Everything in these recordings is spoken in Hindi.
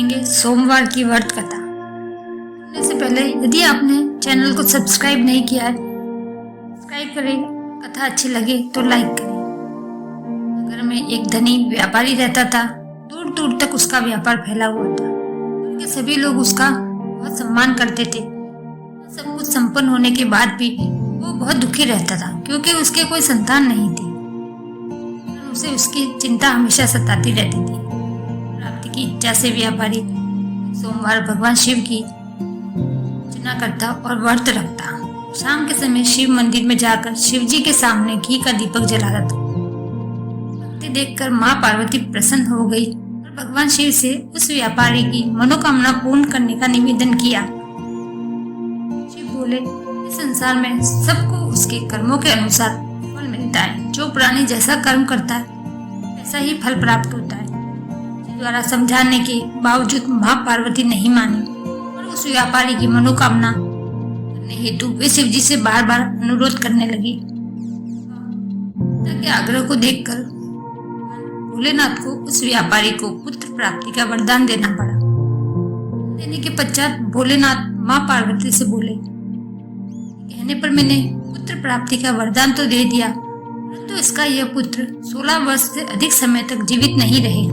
सुनेंगे सोमवार की व्रत कथा। सुनने से पहले यदि आपने चैनल को सब्सक्राइब नहीं किया है, सब्सक्राइब करें। कथा अच्छी लगे तो लाइक करें। नगर में एक धनी व्यापारी रहता था। दूर दूर तक उसका व्यापार फैला हुआ था। उनके सभी लोग उसका बहुत सम्मान करते थे। सब कुछ संपन्न होने के बाद भी वो बहुत दुखी रहता था क्योंकि उसके कोई संतान नहीं थी। उसे उसकी चिंता हमेशा सताती रहती थी। प्राप्ति की इच्छा से व्यापारी सोमवार भगवान शिव की अर्चना करता और व्रत रखता। शाम के समय शिव मंदिर में जाकर शिव जी के सामने घी का दीपक जलाता था। भक्ति देखकर माँ पार्वती प्रसन्न हो गई और भगवान शिव से उस व्यापारी की मनोकामना पूर्ण करने का निवेदन किया। शिव बोले, इस संसार में सबको उसके कर्मों के अनुसार फल मिलता है। जो प्राणी जैसा कर्म करता है वैसा ही फल प्राप्त होता है। द्वारा समझाने के बावजूद माँ पार्वती नहीं मानी और उस व्यापारी की मनोकामना करने हेतु वे शिव जी से बार बार अनुरोध करने लगी। पिता के आग्रह को देखकर भोलेनाथ को उस व्यापारी को पुत्र प्राप्ति का वरदान देना पड़ा। देने के पश्चात भोलेनाथ माँ पार्वती से बोले, कहने पर मैंने पुत्र प्राप्ति का वरदान तो दे दिया, परंतु इसका यह पुत्र 16 वर्ष से अधिक समय तक जीवित नहीं रहे।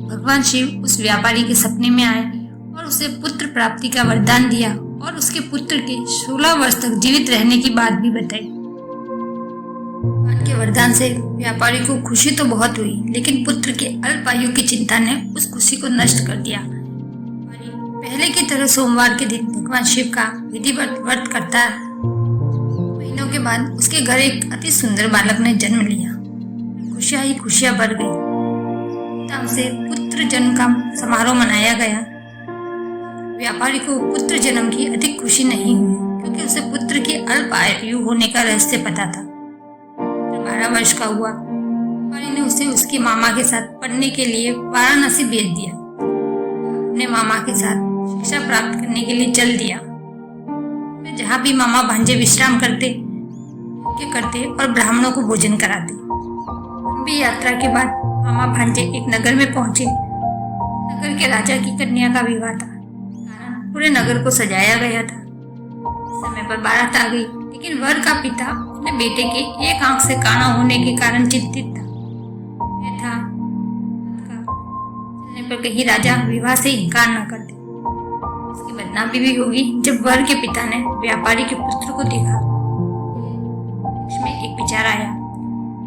भगवान शिव उस व्यापारी के सपने में आए और उसे पुत्र प्राप्ति का वरदान दिया और उसके पुत्र के 16 वर्ष तक जीवित रहने की बात भी बताई। भगवान के वरदान से व्यापारी को खुशी तो बहुत हुई, लेकिन पुत्र के अल्प आयु की चिंता ने उस खुशी को नष्ट कर दिया। पहले की तरह सोमवार के दिन भगवान शिव का विधिवत व्रत करता। महीनों के बाद उसके घर एक अति सुंदर बालक ने जन्म लिया। खुशियां ही खुशियां बढ़ गई। धूमधाम से पुत्र जन्म का समारोह मनाया गया। व्यापारी को पुत्र जन्म की अधिक खुशी नहीं हुई क्योंकि उसे पुत्र की अल्प आयु होने का रहस्य पता था। 12 वर्ष का हुआ, व्यापारी ने उसे उसके मामा के साथ पढ़ने के लिए वाराणसी भेज दिया। अपने मामा के साथ शिक्षा प्राप्त करने के लिए चल दिया। जहाँ भी मामा भांजे विश्राम करते और ब्राह्मणों को भोजन कराते। लंबी यात्रा के बाद मामा भांजे एक नगर में पहुंचे। नगर के राजा की कन्या का विवाह था, कारण पूरे नगर को सजाया गया था। समय पर बारात आ गई, लेकिन वर का पिता अपने बेटे के एक आंख से काना होने के कारण चिंतित था। चलने पर कहीं राजा विवाह से इनकार न कर दे, उसकी बदनामी भी होगी। जब वर के पिता ने व्यापारी के पुत्र को देखा, उसमें एक विचार आया।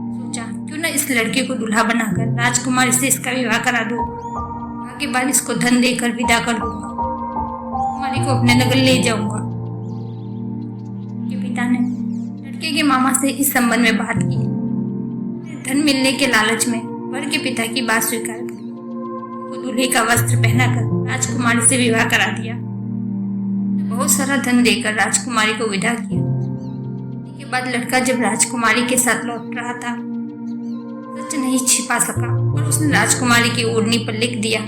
सोचा, क्यों न इस लड़के को दूल्हा बनाकर राजकुमारी से इसका विवाह करा दो। विवाह के बाद इसको धन देकर विदा कर दूंगा, कुमारी को अपने नगर ले जाऊंगा। के पिता ने लड़के के मामा से इस संबंध में बात की। धन मिलने के लालच में वर के पिता की बात स्वीकार की। दूल्हे का वस्त्र पहनाकर राजकुमारी से विवाह करा दिया। बहुत सारा धन देकर राजकुमारी को विदा किया। इसके बाद लड़का जब राजकुमारी के साथ लौट रहा था, सच नहीं छिपा सका और उसने राजकुमारी की ओढ़नी पर लिख दिया,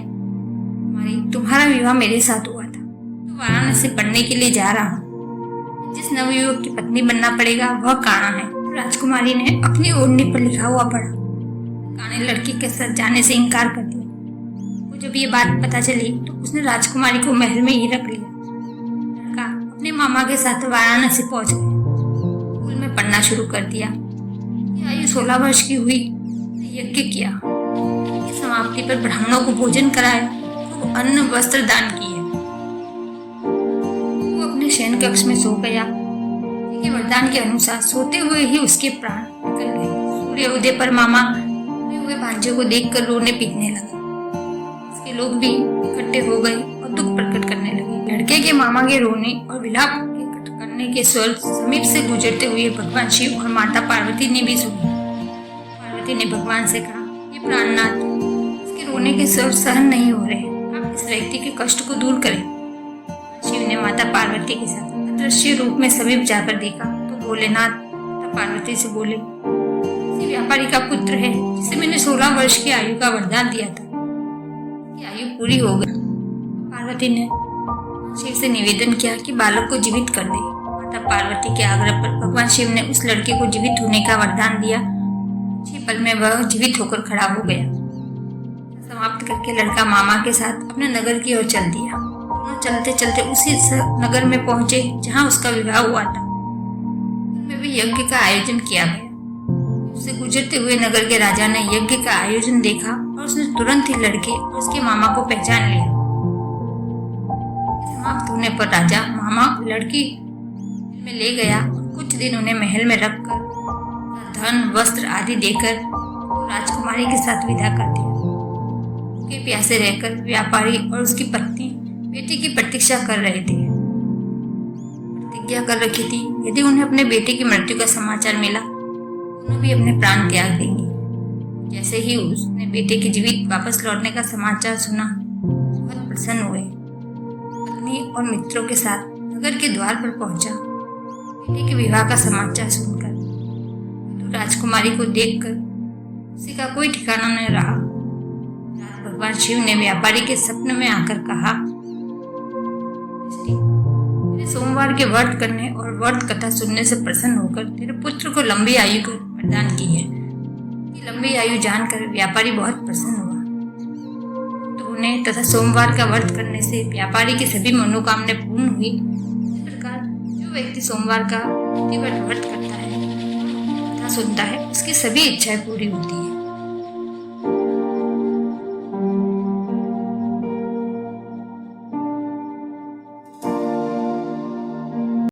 तुम्हारा विवाह मेरे साथ हुआ था, तो वाराणसी पढ़ने के लिए जा रहा हूँ। जिस नवयुवक की पत्नी बनना पड़ेगा वह काना है। राजकुमारी ने अपनी ओढ़नी पर लिखा हुआ पढ़ा। काने लड़की के साथ जाने से इनकार कर दिया। जब ये बात पता चली तो उसने राजकुमारी को महल में ही रख लिया। लड़का अपने मामा के साथ वाराणसी पहुंच गया। स्कूल में पढ़ना शुरू कर दिया। आयु 16 वर्ष की हुई, यज्ञ किया। समाप्ति पर ब्राह्मणों को भोजन कराया, खूब अन्न वस्त्र दान किए। वो अपने शयन कक्ष में सो गया। के वरदान के अनुसार सोते हुए ही उसके प्राण निकल गए। सूर्य उदय पर मामा हुए भांजे को देखकर रोने पीटने लगा। लोग भी इकट्ठे हो गए और दुख प्रकट करने लगे। लड़के के मामा के रोने और विलाप करने के स्वर समीप से गुजरते हुए भगवान शिव और माता पार्वती ने भी सुना। पार्वती ने भगवान से कहा, ये प्राणनाथ, इसके रोने के स्वर सहन नहीं हो रहे, आप इस व्यक्ति के कष्ट को दूर करें। शिव ने माता पार्वती के साथ अदृश्य रूप में समीप जाकर देखा तो भोलेनाथ माता पार्वती से बोले, इसी व्यापारी का पुत्र है जिसे मैंने 16 वर्ष की आयु का वरदान दिया था, आयु पूरी हो गई। पार्वती ने शिव से निवेदन किया कि बालक को जीवित कर दे। माता पार्वती के आग्रह पर भगवान शिव ने उस लड़के को जीवित होने का वरदान दिया। 6 पल में वह जीवित होकर खड़ा हो गया। समाप्त करके लड़का मामा के साथ अपने नगर की ओर चल दिया। दोनों चलते चलते उसी नगर में पहुंचे जहां उसका विवाह हुआ था। में भी यज्ञ का आयोजन किया गया। उससे गुजरते हुए नगर के राजा ने यज्ञ का आयोजन देखा और उसने तुरंत ही लड़के और उसके मामा को पहचान लिया। समाप्त होने पर राजा मामा लड़की में ले गया और कुछ दिन उन्हें महल में रखकर धन वस्त्र आदि देकर तो राजकुमारी के साथ विदा कर दिया। भूखे प्यासे रहकर व्यापारी और उसकी पत्नी बेटे की प्रतीक्षा कर रहे थे। प्रतिज्ञा कर रखी थी यदि उन्हें अपने बेटे की मृत्यु का समाचार मिला दोनों भी अपने प्राण त्याग देंगे। जैसे ही उसने बेटे के जीवित वापस लौटने का समाचार सुना बहुत प्रसन्न हुए। पत्नी और मित्रों के साथ नगर के द्वार पर पहुंचा। बेटे के विवाह का समाचार सुनकर राजकुमारी को देखकर उसी का कोई ठिकाना न रहा। रात भगवान शिव ने व्यापारी के सपने में आकर कहा, तेरे सोमवार के व्रत करने और व्रत कथा सुनने से प्रसन्न होकर तेरे पुत्र को लंबी आयु का प्रदान की है। लंबी आयु जानकर व्यापारी बहुत प्रसन्न हुआ। तो उन्हें तथा सोमवार का व्रत करने से व्यापारी की सभी मनोकामनाएं पूर्ण हुई। इस प्रकार जो व्यक्ति सोमवार का व्रत करता है, कथा सुनता है, उसकी सभी इच्छाएं पूरी होती है।